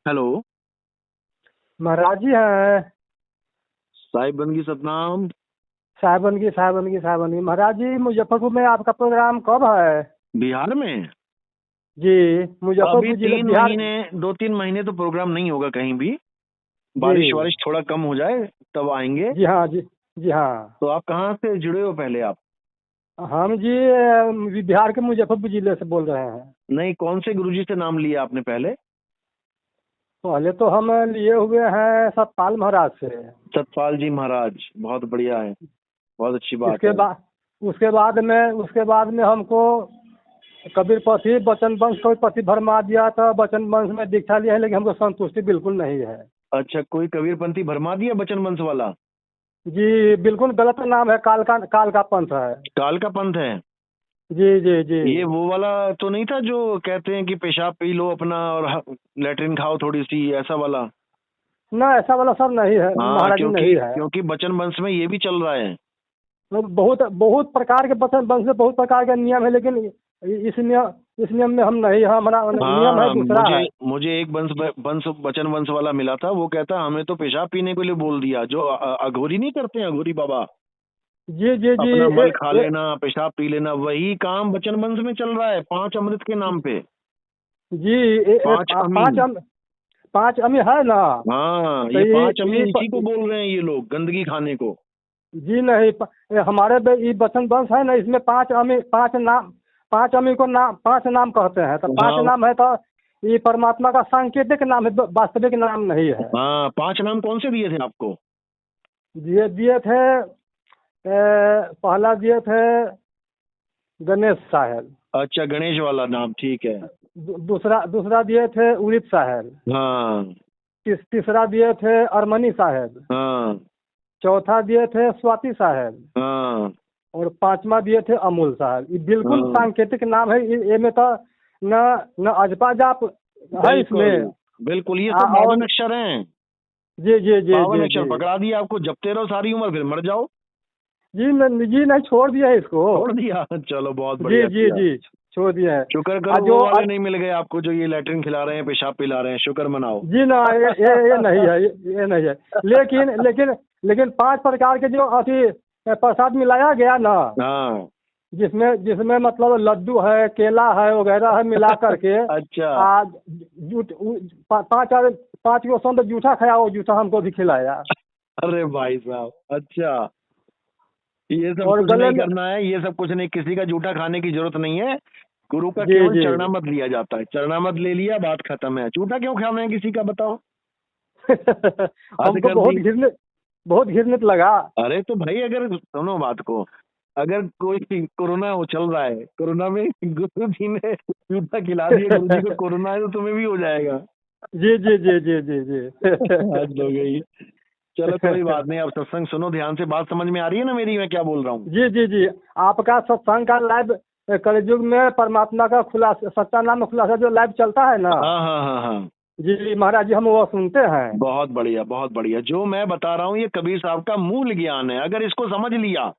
Hello. महाराज जी हैं। साहिबन की सतनाम। साहबन की महाराज जी, मुजफ्फरपुर में आपका प्रोग्राम कब है? बिहार में जी। अभी मुजफ्फरपुर जिले तीन बिहार। महीने 2-3 महीने तो प्रोग्राम नहीं होगा कहीं भी। बारिश जी। वारिश थोड़ा कम हो जाए तब आएंगे। जी हाँ जी। जी हाँ। तो आप कहाँ से जुड़े हो पहले आप? हम जी बिहार के मुजफ्फरपुर जिले से बोल रहे हैं। नहीं, कौन से गुरुजी से नाम लिया आपने पहले? पहले तो हम लिए हुए हैं सतपाल महाराज से। सतपाल जी महाराज, बहुत बढ़िया है, बहुत अच्छी बात इसके है। बाद उसके बाद में हमको कबीर पति बचन वंश को पति भरमा दिया था। बचन वंश में दीक्षा लिया है, लेकिन हमको संतुष्टि बिल्कुल नहीं है। अच्छा, कोई कबीरपंथी भरमा दिया बचन वंश वाला? जी बिल्कुल गलत नाम है। काल का पंथ है। काल का पंथ है? जी जी जी। ये वो वाला तो नहीं था जो कहते हैं कि पेशाब पी लो अपना और लेटरिन खाओ थोड़ी सी, ऐसा वाला? ना, ऐसा वाला सब नहीं है हाँ, महाराज जी, क्योंकि नहीं है। क्योंकि बचन वंश में ये भी चल रहा है। तो बहुत बहुत प्रकार के बचन वंश में बहुत प्रकार के नियम है, लेकिन इस नियम में हम नहीं है। हमारा नियम है हाँ, दूसरा मुझे है। मुझे एक वंश वंश बचन वंश वाला मिला था। वो कहता हमें तो पेशाब पीने के लिए बोल दिया, जो अघोरी नहीं करते हैं, अघोरी बाबा जी जी जी। अपना मल खा लेना, पेशाब पी लेना, वही काम बचन वंश में चल रहा है, 5 अमृत के नाम पे। जी 5 अमीन। पांच अमी है ना। हाँ, तो ये 5 अमीन इसी को ये बोल रहे हैं ये लोग, गंदगी खाने को। जी नहीं, हमारे ये बचन वंश है ना, इसमें पांच अमी को नाम, पांच नाम कहते हैं। तो पांच हाँ नाम है, तो ये परमात्मा का सांकेतिक नाम है, वास्तविक नाम नहीं है। हाँ, 5 नाम कौन से दिए थे आपको? दिए दिए थे। पहला दिए थे गणेश साहब। अच्छा, गणेश वाला नाम, ठीक है। दूसरा दूसरा दिए थे उदित साहब। हाँ तीसरा दिए थे अरमनी साहब। हाँ चौथा दिए थे स्वाति साहब। हाँ और पांचवा दिए थे अमूल साहब। ये बिल्कुल हाँ, सांकेतिक नाम है। ये में तो न न अजपा जाप है बिल्कुल इसमें। बिल्कुल, ये सब और बावन अक्षर हैं। जी जी जी बावन जी अक्षर जी। पकड़ा दिया आपको, जपते रहो सारी उम्र, फिर मर जाओ। जी नहीं, छोड़ दिया है इसको। छोड़ दिया? चलो, बहुत जी बढ़िया जी किया। जी, छोड़ दिया है। शुक्र करो जो वो वाले नहीं मिल गए आपको जो ये लैट्रिन खिला रहे हैं, पेशाब पिला रहे हैं। शुक्र मनाओ। जी ना, ये नहीं है, ये नहीं है। लेकिन लेकिन लेकिन 5 प्रकार के जो अति प्रसाद मिलाया गया ना, हाँ। जिसमें जिसमें मतलब लड्डू है, केला है वगैरह है, मिला करके अच्छा। आज जूठ पाँच को संत जूठा खाया, वो जूठा हमको भी खिलाया। अरे भाई साहब, अच्छा। ये सब और कुछ गले नहीं में। करना है, ये सब कुछ नहीं, किसी का जूठा खाने की जरूरत नहीं है। गुरु का जी केवल जी। चरणामत लिया जाता है, चरणामत ले लिया, बात खत्म है। जूठा क्यों खाना है किसी का, बताओ? हद हमको कर दी। बहुत घृणित लगा। अरे तो भाई, अगर सुनो बात को, अगर कोई कोरोना हो चल रहा है, कोरोना में गुरु जी ने जूठा खिला दिया, गुरु जी को कोरोना है तो तुम्हें भी हो जाएगा। जी जी जी जी जी जी। हद हो गई। चलो कोई बात नहीं, अब सत्संग सुनो ध्यान से। बात समझ में आ रही है ना मेरी, मैं क्या बोल रहा हूँ? जी जी जी। आपका सत्संग का लाइव कलयुग में परमात्मा का खुलासा, सच्चा नाम में खुलासा जो लाइव चलता है ना। हाँ हाँ हाँ हाँ, जी महाराज जी, हम वो सुनते हैं। बहुत बढ़िया बहुत बढ़िया। जो मैं बता रहा हूँ ये कबीर साहब का मूल ज्ञान है। अगर इसको समझ लिया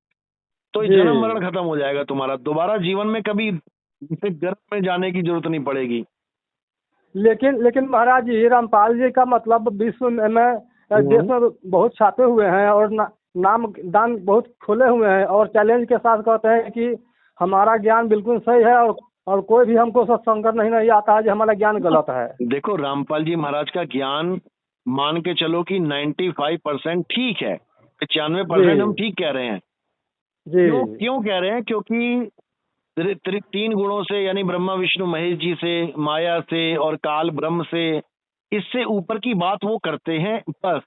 तो ये जी। जन्म मरण खत्म हो जाएगा तुम्हारा। दोबारा जीवन में कभी गर्भ में जाने की जरूरत नहीं पड़ेगी। लेकिन महाराज जी, रामपाल जी का मतलब विश्व में देश हम्म। में बहुत छापे हुए हैं, और नाम दान बहुत खोले हुए हैं, और चैलेंज के साथ कहते हैं कि हमारा ज्ञान बिल्कुल सही है, और कोई भी हमको सत्संग करना ही नहीं आता है कि हमारा ज्ञान गलत है। देखो, रामपाल जी महाराज का ज्ञान मान के चलो कि 95% ठीक है, 95% हम जी ठीक कह रहे हैं। जी क्यों क्यों कह रहे हैं? क्योंकि 3 गुणों से, यानी ब्रह्मा विष्णु महेश जी से, माया से और काल ब्रह्म से, इससे ऊपर की बात वो करते हैं बस।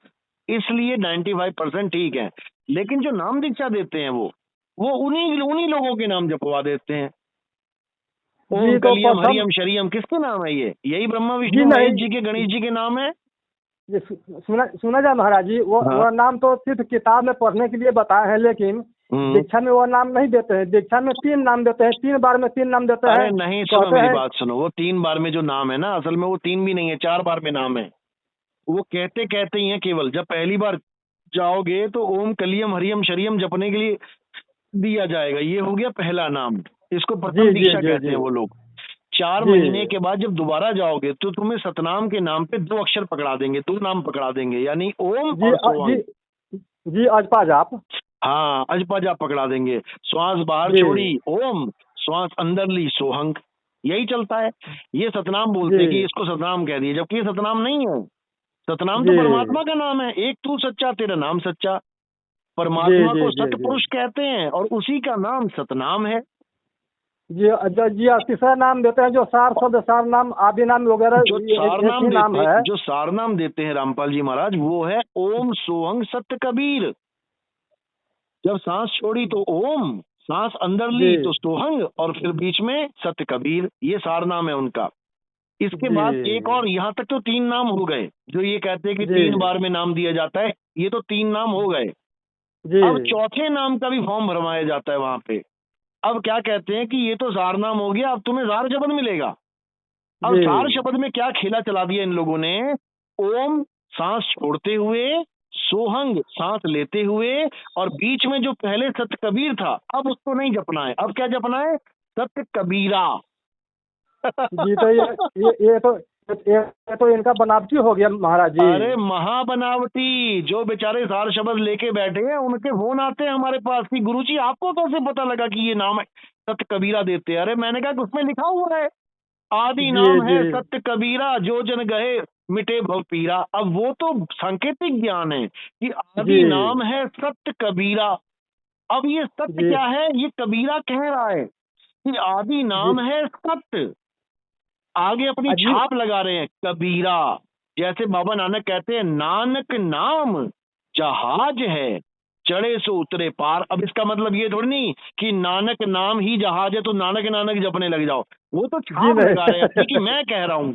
इसलिए 95% ठीक है। लेकिन जो नाम दीक्षा देते हैं वो उन्हीं उन्हीं लोगों के नाम जपवा देते हैं। ओम जी। तो कलियम प्रथम। हरियम शरियम किसके नाम है? ये यही ब्रह्मा जी विष्णु नहीं। महेश जी के, गणेश जी के नाम है। ये सुना सुना जाए महाराज जी, हाँ। वो नाम तो सिर्फ किताब में पढ़ने के लिए बताए हैं, लेकिन हम्म। दीक्षा में वो नाम नहीं देते हैं। दीक्षा में 3 नाम देते हैं, 3 बार में 3 नाम देते अरे हैं। नहीं, सुनो कहते मेरी हैं। बात सुनो। वो 3 बार में जो नाम है ना, असल में वो 3 भी नहीं है, 4 बार में नाम है। वो कहते कहते ही है केवल। जब पहली बार जाओगे तो ओम कलियम हरियम शरियम जपने के लिए दिया जाएगा। ये हो गया पहला नाम। इसको प्रथम जी जी दीक्षा जी कहते जी हैं वो लोग। 4 जी महीने के बाद जब दोबारा जाओगे तो तुम्हें सतनाम के नाम पे 2 अक्षर पकड़ा देंगे, 2 नाम पकड़ा देंगे, यानी ओम जी और जी सोहंग। जी अजपा जाप। हाँ, अजपा पकड़ा देंगे। श्वास बाहर जी छोड़ी ओम, श्वास अंदर ली सोहंग, यही चलता है। ये सतनाम बोलते हैं कि जी इसको सतनाम कह दिए, जबकि ये सतनाम नहीं है। सतनाम तो जी परमात्मा का नाम है, एक तू सच्चा तेरा नाम सच्चा। जी परमात्मा जी को जी जी सतपुरुष कहते हैं और उसी का नाम सतनाम है। जी और तीसरा नाम देते हैं जो सार शब्द, सार नाम, आदि नाम वगैरह, जो एक ही नाम है। जो सारनाम देते हैं रामपाल जी महाराज, वो है ओम सोहंग सत्य कबीर। जब सांस छोड़ी तो ओम, सांस अंदर ली जी तो सोहंग, और फिर बीच में सत्य कबीर, ये सारनाम है उनका। इसके बाद एक जी और, यहाँ तक तो 3 नाम हो गए। जो ये कहते हैं कि जी 3 बार में नाम दिया जाता है, ये तो 3 नाम हो गए। जी अब चौथे नाम का भी फॉर्म भरवाया जाता है वहां पे। अब क्या कहते हैं कि ये तो जार नाम हो गया, अब तुम्हें जार शब्द मिलेगा। अब जी जार शब्द में क्या खेला चला दिया इन लोगों ने। ओम सांस छोड़ते हुए, सोहंग सांस लेते हुए, और बीच में जो पहले सत्य कबीर था, अब उसको नहीं जपना है। अब क्या जपना है? सत्य कबीरा। जी तो ये तो इनका बनावटी हो गया महाराज जी। अरे महाबनावटी, जो बेचारे सार शब्द लेके बैठे हैं उनके फोन आते हैं हमारे पास कि गुरुजी आपको कैसे पता लगा कि ये नाम है सत्य कबीरा देते हैं। अरे मैंने कहा कि उसमें लिखा हुआ है, आदि जी नाम जी है सत्य कबीरा, जो जन गए मिटे भव पीरा। अब वो तो सांकेतिक ज्ञान है कि जी आदि नाम है सत्य कबीरा। अब ये सत्य जी क्या है? ये कबीरा कह रहा है कि आदि जी नाम है सत्य, आगे अपनी जी छाप लगा रहे हैं कबीरा। जैसे बाबा नानक कहते हैं, नानक नाम जहाज है, चढ़े सो उतरे पार। अब इसका मतलब ये थोड़ी नहीं कि नानक नाम ही जहाज है तो नानक नानक जपने लग जाओ। वो तो जी छाप लगा रहे हैं नहीं कि मैं कह रहा हूं,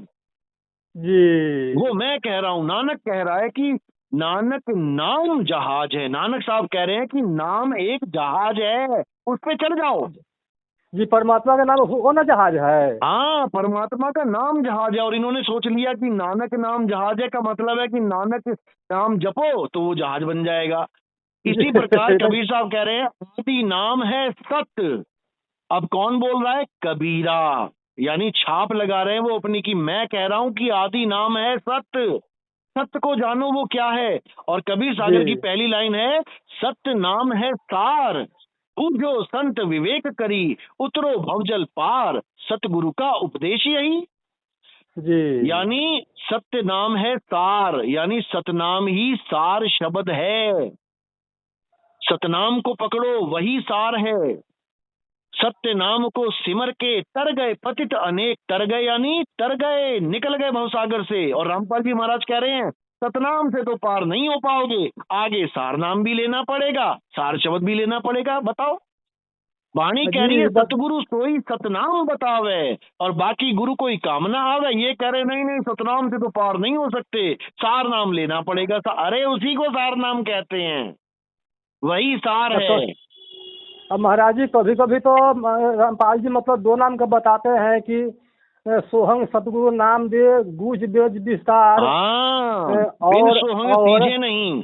वो जी मैं कह रहा हूं। नानक कह रहा है कि नानक नाम जहाज है। नानक साहब कह रहे हैं कि नाम एक जहाज है, उस पे चढ़ जाओ। जी परमात्मा का नाम वो ना जहाज है। हाँ, परमात्मा का नाम जहाज है, और इन्होंने सोच लिया कि नानक नाम जहाज है का मतलब है कि नानक नाम जपो तो वो जहाज बन जाएगा। जी इसी प्रकार कबीर साहब कह रहे हैं, आदि नाम है सत्य। अब कौन बोल रहा है? कबीरा, यानी छाप लगा रहे हैं वो अपनी की। मैं कह रहा हूं कि आदि नाम है सत्य, सत्य को जानो वो क्या है। और कबीर जी सागर की पहली लाइन है, सत्य नाम है सार, पूजो संत विवेक करी, उतरो भवजल पार, सतगुरु का उपदेश यही। जी यानी सत्य नाम है सार, यानी सतनाम ही सार शब्द है। सतनाम को पकड़ो, वही सार है। सत्य नाम को सिमर के तर गए पतित अनेक, तर गए यानी तर गए, निकल गए भवसागर से। और रामपाल जी महाराज कह रहे हैं, सतनाम से तो पार नहीं हो पाओगे, आगे सार नाम भी लेना पड़ेगा, सार शब्द भी लेना पड़ेगा। बताओ, वाणी कह रही है जी सतगुरु सोई सतनाम बतावे, और बाकी गुरु कोई कामना आवे। ये कह रहे नहीं नहीं, सतनाम से तो पार नहीं हो सकते, सार नाम लेना पड़ेगा। अरे उसी को सार नाम कहते हैं, वही सार तो है। अब महाराज जी कभी कभी तो रामपाल जी मतलब दो नाम का बताते हैं कि सोहंग सतगुरु नाम दे गूंज बेज विस्तार। हाँ, बिन और सोहंग सीजे नहीं।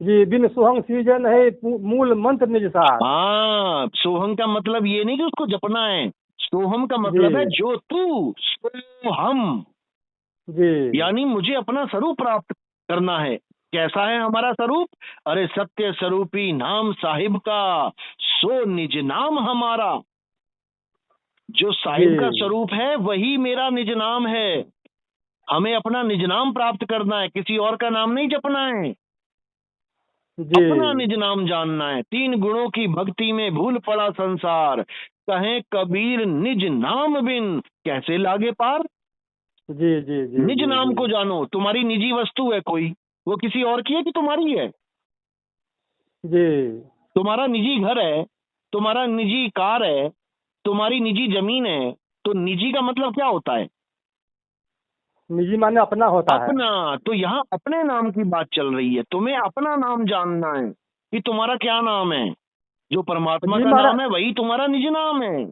जी बिन सोहंग सीजे नहीं, मूल मंत्र निजसार। हाँ, सोहम का मतलब ये नहीं कि उसको जपना है, सोहम का मतलब है जी जो तू सो हम, जी यानी मुझे अपना स्वरूप प्राप्त करना है। कैसा है हमारा स्वरूप? अरे सत्य स्वरूपी नाम साहिब का, सो निज नाम हमारा। जो साहिब का जी स्वरूप है वही मेरा निज नाम है। हमें अपना निज नाम प्राप्त करना है, किसी और का नाम नहीं जपना है, जी अपना निज नाम जानना है। 3 गुणों की भक्ति में भूल पड़ा संसार, कहें कबीर निज नाम बिन कैसे लागे पार। जी जी जी निज जी नाम जी को जानो। तुम्हारी निजी वस्तु है कोई, वो किसी और की है कि तुम्हारी है? जी तुम्हारा निजी घर है, तुम्हारा निजी कार है, तुम्हारी निजी जमीन है, तो निजी का मतलब क्या होता है? निजी माने अपना होता है। अपना। तो यहाँ अपने नाम की बात चल रही है, तुम्हें अपना नाम जानना है कि तुम्हारा क्या नाम है। जो परमात्मा जी का महाराज नाम है वही तुम्हारा निज नाम है।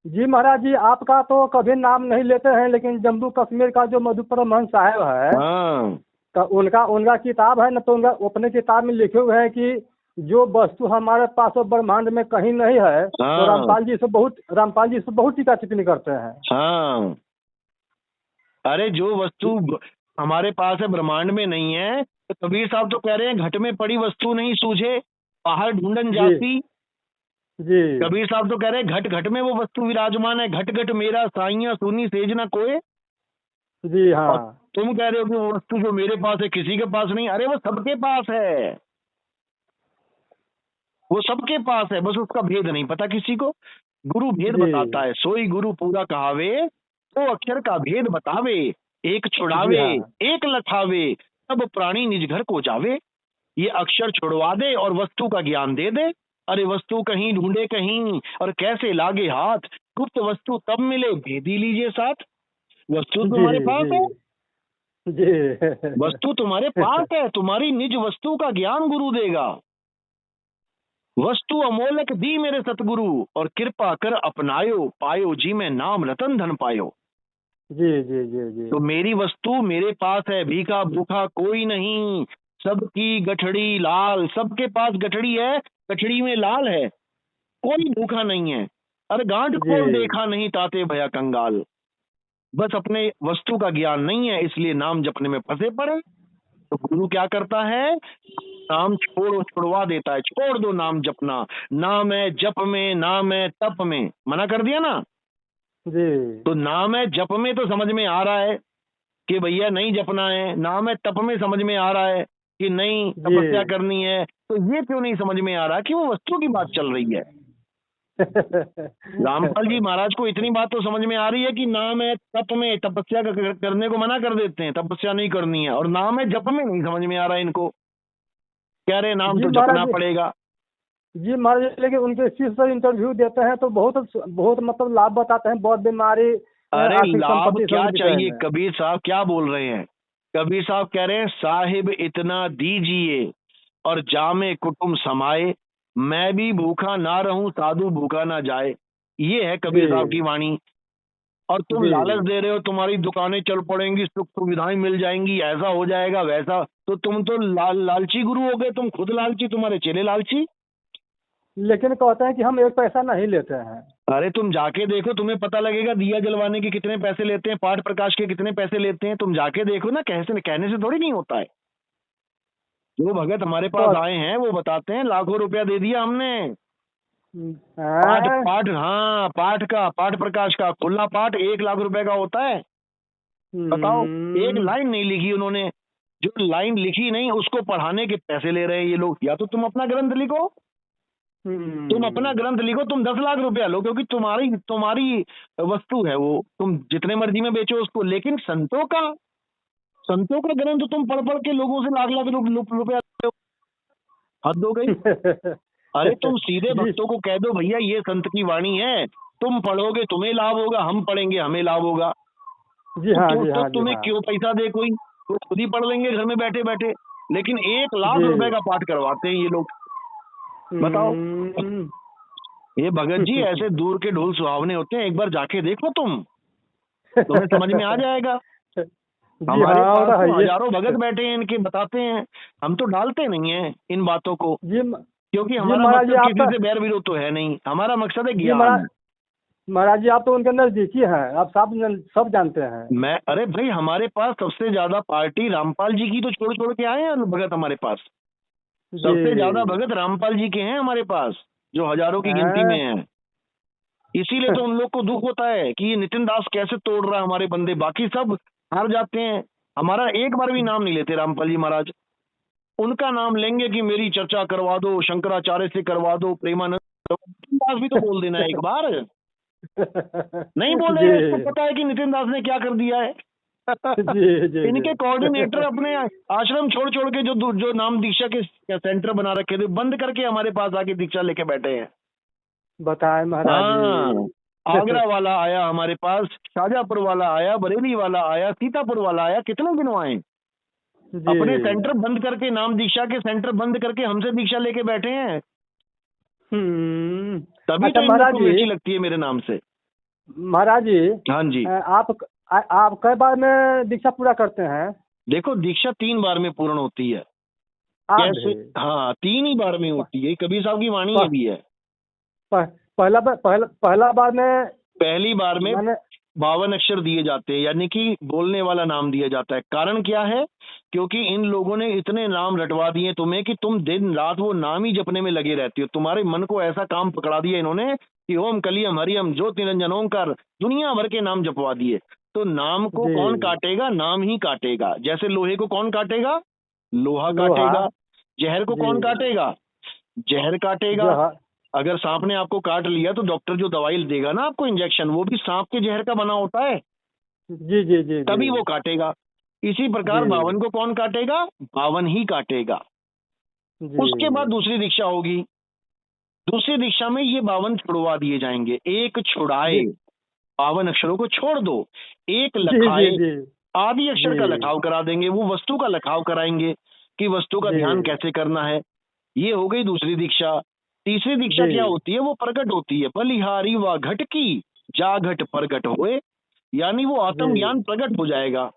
जी महाराज जी आपका तो कभी नाम नहीं लेते हैं, लेकिन जम्मू कश्मीर का जो मधुप्रमहंस साहब है हाँ तो उनका उनका किताब है ना, तो उनका अपने किताब में लिखे हुए हैं कि जो वस्तु हमारे पास और ब्रह्मांड में कहीं नहीं है, तो हाँ रामपाल जी से बहुत टीका टिप्पणी करते हैं। हाँ। अरे जो वस्तु हमारे पास है ब्रह्मांड में नहीं है, तो कबीर साहब तो कह रहे हैं घट में पड़ी वस्तु नहीं सूझे, बाहर ढूंढन जी जाती। जी कबीर साहब तो कह रहे हैं घट घट में वो वस्तु विराजमान है, घट घट मेरा साइया सुनी सेज ना कोई। जी। और हाँ तुम कह रहे हो कि वो वस्तु जो मेरे पास है किसी के पास नहीं। अरे वो सबके पास है, वो सबके पास है, बस उसका भेद नहीं पता किसी को। गुरु भेद जी बताता है, सोई गुरु पूरा कहावे, तो अक्षर का भेद बतावे, एक जी। छुड़ावे हाँ एक लखावे, तब प्राणी निज घर को जावे। ये अक्षर छुड़वा दे और वस्तु का ज्ञान दे दे। अरे वस्तु कहीं ढूंढे कहीं और कैसे लागे हाथ, गुप्त वस्तु तब मिले भेदी लीजिए साथ। वस्तु जी तुम्हारे पास जी है, जी। वस्तु तुम्हारे पास है, तुम्हारी निज वस्तु का ज्ञान गुरु देगा। वस्तु अमोलक दी मेरे सतगुरु, और कृपा कर अपनायो, पायो जी में नाम रतन धन पायो। जी जी जी जी। तो मेरी वस्तु मेरे पास है, भीखा भूखा कोई नहीं, सबकी गठड़ी लाल, सबके पास गठड़ी है, गठड़ी में लाल है, कोई भूखा नहीं है। अरे गांठ जी खोल देखा नहीं ताते भया कंगाल। बस अपने वस्तु का ज्ञान नहीं है, इसलिए नाम जपने में फंसे पड़े। तो गुरु क्या करता है, नाम छुड़वा देता है, छोड़ दो नाम जपना। नाम है जप में, नाम है तप में, मना कर दिया ना। जी तो नाम है जप में तो समझ में आ रहा है कि भैया नहीं जपना है, नाम है तप में समझ में आ रहा है कि नहीं जी। तपस्या करनी है। तो ये क्यों नहीं समझ में आ रहा कि वो वस्तु की बात चल रही है। रामपाल जी महाराज को इतनी बात तो समझ में आ रही है कि नाम है तप में, तपस्या करने को मना कर देते हैं, तपस्या नहीं करनी है, और नाम है जप में नहीं समझ में आ रहा है इनको, कह रहे नाम जी तो महाराज जपना पड़ेगा। जी महाराज, लेकिन उनके शिष्य से इंटरव्यू देते हैं तो बहुत बहुत मतलब लाभ बताते हैं, बहुत बीमारी, अरे आर्थिक लाभ संपत्ति क्या सब विषय चाहिए, में। कबीर साहब क्या बोल रहे हैं। कबीर साहब कह रहे हैं साहिब इतना दीजिए और जामे कुटुम समाए, मैं भी भूखा ना रहूं साधु भूखा ना जाए। ये है कबीर साहब की जी वाणी। और तुम जी लालच दे रहे हो तुम्हारी दुकानें चल पड़ेंगी, सुख सुविधाएं मिल जाएंगी, ऐसा हो जाएगा वैसा। तो तुम तो लालची गुरु हो गए, तुम खुद लालची, तुम्हारे चेले लालची। लेकिन कहते हैं कि हम एक पैसा नहीं लेते हैं। अरे तुम जाके देखो, तुम्हें पता लगेगा दिया जलवाने के कितने पैसे लेते हैं, पाठ प्रकाश के कितने पैसे लेते हैं। तुम जाके देखो ना, कैसे कहने से थोड़ी नहीं होता है। जो भगत हमारे तो पास आए हैं वो बताते हैं लाखों रुपया दे दिया हमने। पाठ हैं? पाठ हाँ, पाठ प्रकाश का खुला पाठ 1 लाख रुपए का होता है। बताओ, एक हम्म, लाइन नहीं लिखी उन्होंने, जो लाइन लिखी नहीं उसको पढ़ाने के पैसे ले रहे हैं ये लोग। या तो तुम अपना ग्रंथ लिखो, तुम अपना हम्म। ग्रंथ लिखो, तुम 10 लाख रुपया लो, क्योंकि तुम्हारी तुम्हारी वस्तु है वो, तुम जितने मर्जी में बेचो उसको। लेकिन संतों का ग्रंथ तुम पढ़ पढ़ के लोगों से लाख लाख रुपया ले लो। हद हो गई। अरे तुम सीधे जी भक्तों को कह दो भैया ये संत की वाणी है, तुम पढ़ोगे तुम्हें लाभ होगा, हम पढ़ेंगे हमें लाभ होगा। जी हाँ जी तो हाँ जी तुम्हें हाँ। क्यों पैसा दे कोई, तो खुद ही पढ़ लेंगे घर में बैठे बैठे। लेकिन 1 लाख रुपए जी का पाठ करवाते हैं ये लोग। बताओ, हम्म। ये भगत जी ऐसे दूर के ढोल सुहावने होते हैं, एक बार जाके देखो तुम्हें समझ में आ जाएगा। जी हमारे हाँ, वो पास तो है तो ये। हजारों भगत बैठे हैं, इनके बताते हैं, हम तो डालते नहीं है इन बातों को, जी क्योंकि जी हमारा महाराज जी मकसद आप किसी तो, से बैर विरोध तो है नहीं, हमारा मकसद है जी महाराज ज्ञान। महाराज जी आप तो उनके नजदीकी हैं, आप सब जानते हैं। मैं, अरे भाई हमारे पास सबसे ज्यादा पार्टी रामपाल जी की तो छोड़ छोड़ के आए हैं भगत हमारे पास। जी सबसे ज्यादा भगत रामपाल जी के हैं हमारे पास, जो हजारों की गिनती में हैं? हैं। इसीलिए तो उन लोग को दुख होता है कि ये नितिन दास कैसे तोड़ रहा है हमारे बंदे, बाकी सब हार जाते हैं। हमारा एक बार भी नाम नहीं लेते रामपाल जी महाराज। उनका नाम लेंगे कि मेरी चर्चा करवा दो, शंकराचार्य से करवा दो, प्रेमानंद नितिन दास भी तो बोल देना है एक बार। नहीं जी बोलेगा, इसको पता है कि नितिन दास ने क्या कर दिया है। जी जी जी। इनके कोऑर्डिनेटर अपने आश्रम छोड़ छोड़ के जो नाम दीक्षा के सेंटर बना रखे थे बंद करके हमारे पास आके दीक्षा लेके बैठे हैं। बताएं महाराज हाँ, जी। आगरा वाला आया हमारे पास, शाहजहांपुर वाला आया, बरेली वाला आया, सीतापुर वाला आया, कितने गिनवाएं। जी अपने सेंटर बंद करके, नाम दीक्षा के सेंटर बंद करके हमसे दीक्षा लेके बैठे हैं। तभी अच्छा तो इन लोग महाराज को जी, मिर्ची लगती है मेरे नाम से। महाराज जी हाँ जी, आप कई बार में दीक्षा पूरा करते हैं? देखो दीक्षा 3 बार में पूर्ण होती है। कैसे? हाँ, 3 ही बार में होती है, कबीर साहब की वाणी ये भी है। पहला बार में पहली बार में 52 अक्षर दिए जाते हैं, यानी कि बोलने वाला नाम दिया जाता है। कारण क्या है? क्योंकि इन लोगों ने इतने नाम रटवा दिए तुम्हें कि तुम दिन रात वो नाम ही जपने में लगे रहते हो। तुम्हारे मन को ऐसा काम पकड़ा दिया इन्होंने कि ओम कलियम हरियम ज्योति निरंजन ओंकार, दुनिया भर के नाम जपवा दिए। तो नाम को कौन काटेगा? नाम ही काटेगा। जैसे लोहे को कौन काटेगा? लोहा काटेगा। जहर को कौन काटेगा? जहर काटेगा। अगर सांप ने आपको काट लिया तो डॉक्टर जो दवाई देगा ना आपको इंजेक्शन, वो भी सांप के जहर का बना होता है। जी तभी वो काटेगा। इसी प्रकार 52 को कौन काटेगा? 52 ही काटेगा। उसके बाद दूसरी दीक्षा होगी। दूसरी दीक्षा में ये 52 छुड़वा दिए जाएंगे। एक छुड़ाए, 52 अक्षरों को छोड़ दो। एक लखाए, आदि अक्षर का लखाव करा देंगे। वो वस्तु का लखाव कराएंगे कि वस्तु का ध्यान कैसे करना है। ये हो गई दूसरी दीक्षा। तीसरी दीक्षा क्या होती है? वो प्रकट होती है। बलिहारी व घट की जा घट प्रकट होए, यानी वो आत्म ज्ञान प्रकट हो जाएगा।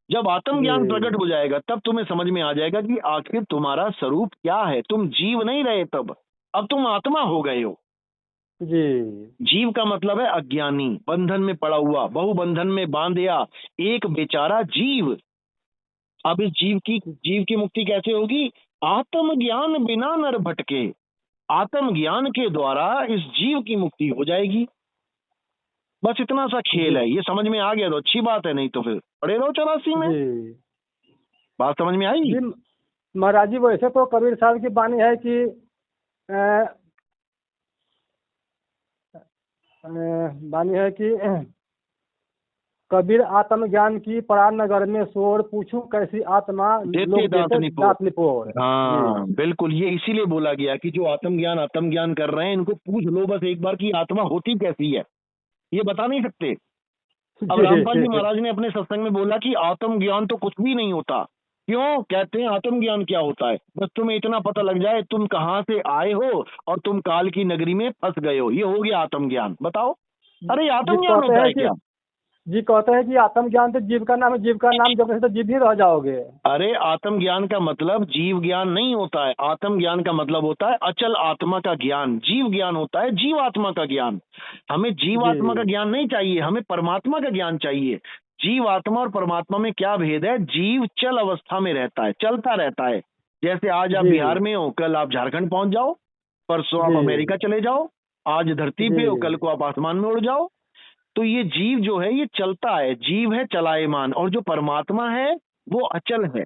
जब आत्म ज्ञान प्रकट हो जाएगा तब तुम्हें समझ में आ जाएगा कि आखिर तुम्हारा स्वरूप क्या है। तुम जीव नहीं रहे, तब अब तुम आत्मा हो गए हो। जीव का मतलब है अज्ञानी, बंधन में पड़ा हुआ, बहुबंधन में बांधिया एक बेचारा जीव। अब इस जीव की मुक्ति कैसे होगी? आत्म ज्ञान बिना नर भटके। आत्म ज्ञान के द्वारा इस जीव की मुक्ति हो जाएगी। बस इतना सा खेल है। ये समझ में आ गया तो अच्छी बात है, नहीं तो फिर पड़े रहो 84 में। बात समझ में आई? महाराज जी, वैसे तो कबीर साहब की वाणी है कि वाणी है कि कबीर आत्मज्ञान की परार नगर में शोर, पूछूं कैसी आत्मा लोग दात निपोर। हाँ बिल्कुल, ये इसीलिए बोला गया कि जो आत्मज्ञान कर रहे हैं इनको पूछ लो बस एक बार कि आत्मा होती कैसी है। ये बता नहीं सकते। अब रामपाल जी महाराज ने अपने सत्संग में बोला कि आत्मज्ञान तो कुछ भी नहीं होता। क्यों? कहते हैं आत्मज्ञान क्या होता है? बस तुम्हें इतना पता लग जाए तुम कहाँ से आए हो और तुम काल की नगरी में फंस गए हो, ये हो गया आत्मज्ञान। बताओ, अरे आत्मज्ञान होता है क्या? जी कहते हैं कि आत्मज्ञान तो जीव का नाम है, जीव का नाम जब तो जीव ही रह जाओगे। अरे आत्मज्ञान का मतलब जीव ज्ञान नहीं होता है। आत्मज्ञान का मतलब होता है अचल आत्मा का ज्ञान। जीव ज्ञान होता है जीव आत्मा का ज्ञान। हमें जीव आत्मा का ज्ञान नहीं चाहिए, हमें परमात्मा का ज्ञान चाहिए। जीव आत्मा और परमात्मा में क्या भेद है? जीव चल अवस्था में रहता है, चलता रहता है। जैसे आज आप बिहार में हो, कल आप झारखंड पहुंच जाओ, परसों आप अमेरिका चले जाओ, आज धरती पे हो, कल को आप आसमान में उड़ जाओ। तो ये जीव जो है ये चलता है, जीव है चलायमान। और जो परमात्मा है वो अचल है,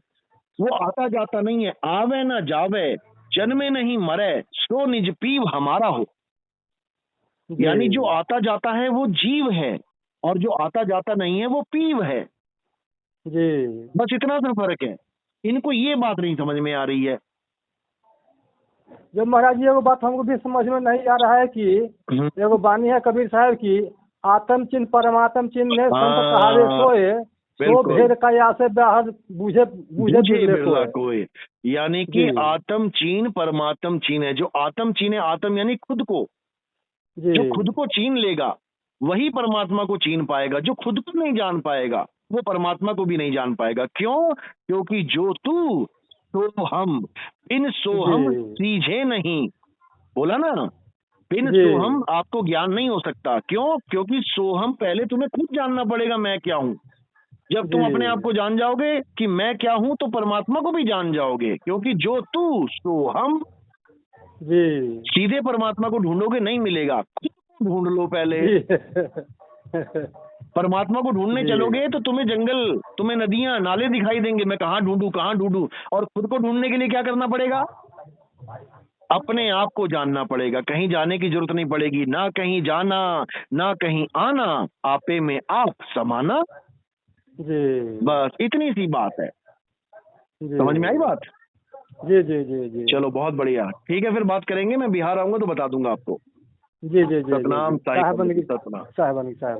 वो आता जाता नहीं है। आवे न जावे, जन्मे नहीं मरे, सो निज पीव हमारा हो। यानी जो आता जाता है वो जीव है और जो आता जाता नहीं है वो पीव है। बस इतना सा फर्क है। इनको ये बात नहीं समझ में आ रही है। जब महाराज जी वो बात हमको भी समझ में नहीं आ रहा है कि एगो वाणी है कबीर साहब की, आत्म चिन्ह परमात्म चिन्ह ने संत कहावे सोए, सो भेद का या से बाहर बुझे बिरला कोई। यानी कि आत्म चीन परमात्म चीन है। जो आत्म चीन है, आत्म यानी खुद को, जो खुद को चीन लेगा वही परमात्मा को चीन पाएगा। जो खुद को नहीं जान पाएगा वो परमात्मा को भी नहीं जान पाएगा। क्यों? क्योंकि जो तू तो हम, बिन सोहम सीझे नहीं। बोला ना, बिन सोहम आपको ज्ञान नहीं हो सकता। क्यों? क्योंकि सोहम पहले तुम्हें खुद जानना पड़ेगा मैं क्या हूँ। जब तुम अपने आप को जान जाओगे कि मैं क्या हूँ तो परमात्मा को भी जान जाओगे। क्योंकि जो तू सो हम, सीधे परमात्मा को ढूंढोगे नहीं मिलेगा, खुद को ढूंढ लो पहले। परमात्मा को ढूंढने चलोगे तो तुम्हें जंगल, तुम्हें नदियां, नाले दिखाई देंगे। मैं कहाँ ढूंढूं। और खुद को ढूंढने के लिए क्या करना पड़ेगा? अपने आप को जानना पड़ेगा। कहीं जाने की जरूरत नहीं पड़ेगी, ना कहीं जाना ना कहीं आना, आपे में आप समाना। बस इतनी सी बात है। समझ में आई बात? जी। चलो बहुत बढ़िया, ठीक है, फिर बात करेंगे। मैं बिहार आऊंगा तो बता दूंगा आपको। जी। सतनाम साहिब।